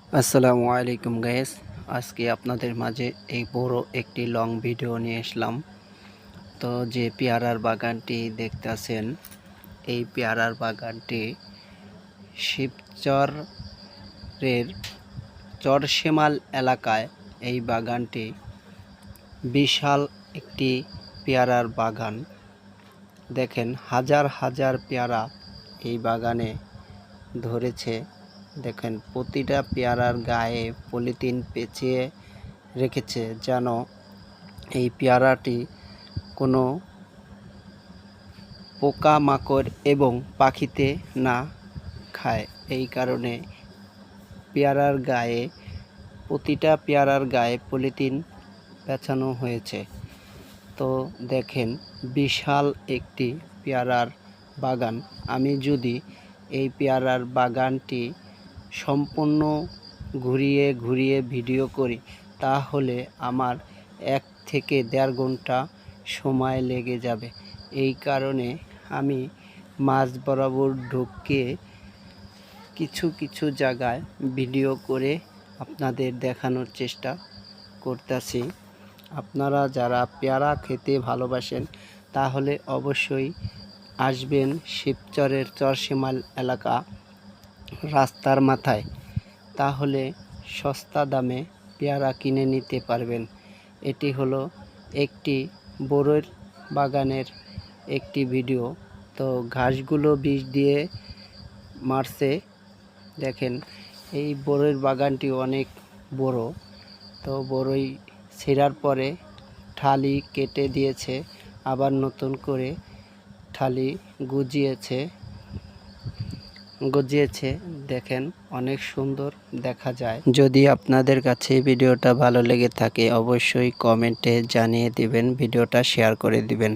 আসসালামু আলাইকুম গাইস। আজকে আপনাদের মাঝে এই বড় একটি লং ভিডিও নিয়ে আসলাম। তো যে পেয়ারার বাগানটি দেখতেছেন, এই পেয়ারার বাগানটি শিবচরের চরশেমাল এলাকায়। এই বাগানটি বিশাল একটি পেয়ারার বাগান। দেখেন হাজার হাজার পেয়ারা এই বাগানে ধরেছে। দেখেন প্রতিটা পেয়ারার গায়ে পলিথিন পেঁচিয়ে রেখেছে, যেন এই পেয়ারাটি কোনো পোকামাকড় এবং পাখিতে না খায়। এই কারণে প্রতিটা পেয়ারার গায়ে পলিথিন পেঁচানো হয়েছে। তো দেখেন বিশাল একটি পেয়ারার বাগান। আমি যদি এই পেয়ারার বাগানটি সম্পূর্ণ ঘুরিয়ে ঘুরিয়ে ভিডিও করি, তাহলে আমার 1 থেকে 1.5 ঘন্টা সময় লেগে যাবে। এই কারণে আমি মাঝ বরাবর ঢুকে কিছু কিছু জায়গায় ভিডিও করে আপনাদের দেখানোর চেষ্টা করতেছি। আপনারা যারা পেয়ারা খেতে ভালোবাসেন, তাহলে অবশ্যই আসবেন শিবচরের চরশেমাল এলাকা, রাস্তার মাথায়। তাহলে সস্তা দামে পেয়ারা কিনে নিতে পারবেন। এটি হলো একটি বড়ইর বাগানের একটি ভিডিও। তো ঘাসগুলো বিষ দিয়ে মারছে। দেখেন এই বড়ইর বাগানটি অনেক বড়। তো বড়ই ছেঁড়ার পরে ঠালি কেটে দিয়েছে, আবার নতুন করে ঠালি গজিয়েছে। দেখেন অনেক সুন্দর দেখা যায়। যদি আপনাদের কাছে ভিডিওটা ভালো লেগে থাকে, অবশ্যই কমেন্টে জানিয়ে দিবেন, ভিডিওটা শেয়ার করে দিবেন।